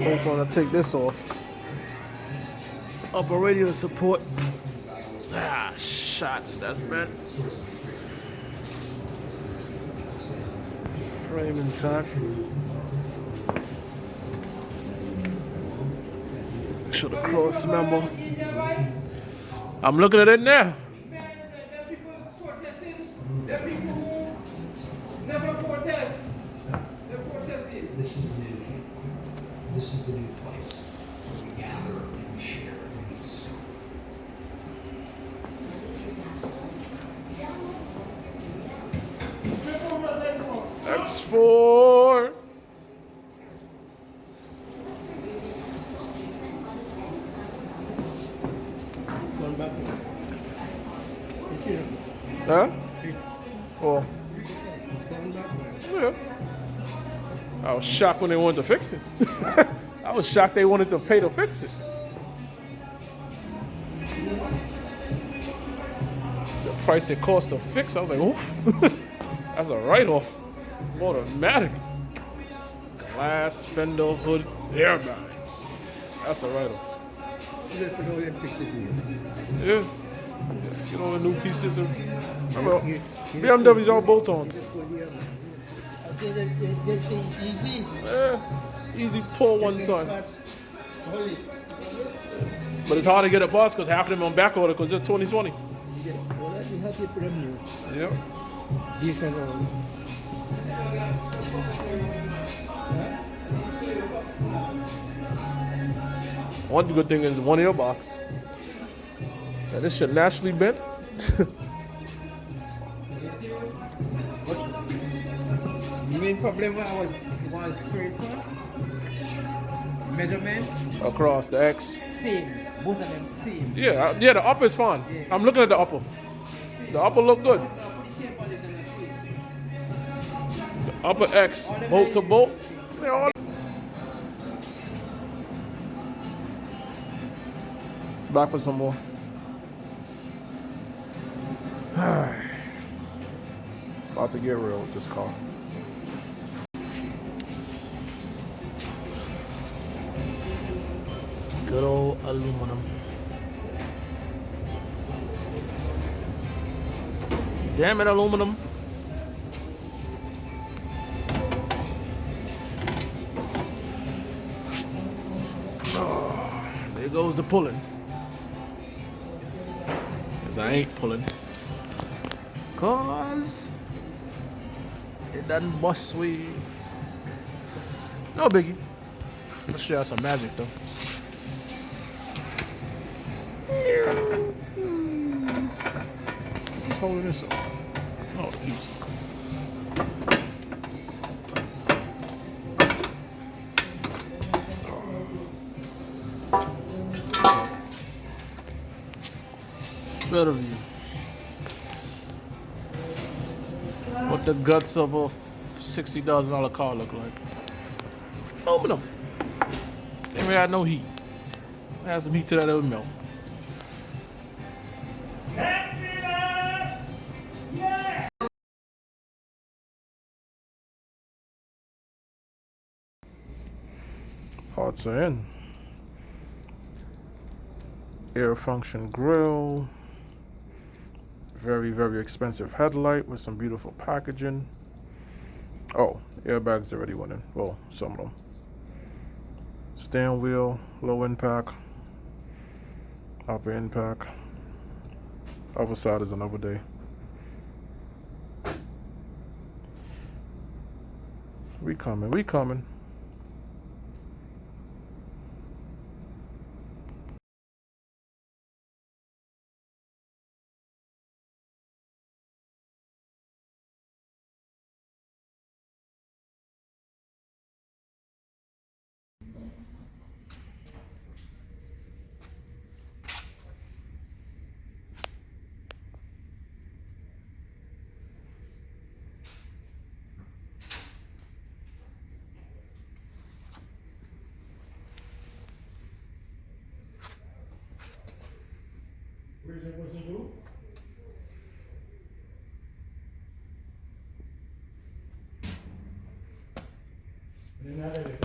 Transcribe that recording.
I'm gonna take this off. Upper radio support. Ah, shots. That's bad. Frame intact. Should have cross member. I'm looking at it now. This is the new place where we gather and we share and we sow. X4. Huh? Oh. Yeah. I was shocked when they wanted to fix it. I was shocked they wanted to pay to fix it. The price it cost to fix, I was like, oof. That's a write-off. Automatic. Glass, fender, hood, airbags. That's a write-off. Yeah. Get all the new pieces. BMW's all bolt-ons. Easy. Yeah. Easy pull one time. But it's hard to get a bus because half of them on back order because it's 2020. Yep. Decent one. One good thing is one earbox. Now, this shit naturally bent. The main problem was critical. Measurement. Across the X. Same. Both of them same. Yeah, the upper is fine. Yeah. I'm looking at the upper. The upper look good. The upper X, bolt to bolt. They all back for some more. It's about to get real with this car. Good old aluminum. Damn it, aluminum. Oh, there goes the pulling. Because I ain't pulling. Cause it doesn't bust sweet. No biggie. Let's show you some magic though. Who's holding this up? Oh, the piece. Better view. What the guts of a $60,000 car look like. Aluminum. They ain't had no heat. Add some heat to that, it would melt. Parts are in. Air function grille. Very, very expensive headlight with some beautiful packaging. Oh, airbags already went in. Well, some of them. Steering wheel, low impact. Upper impact. Other side is another day. We coming. Nada a ver.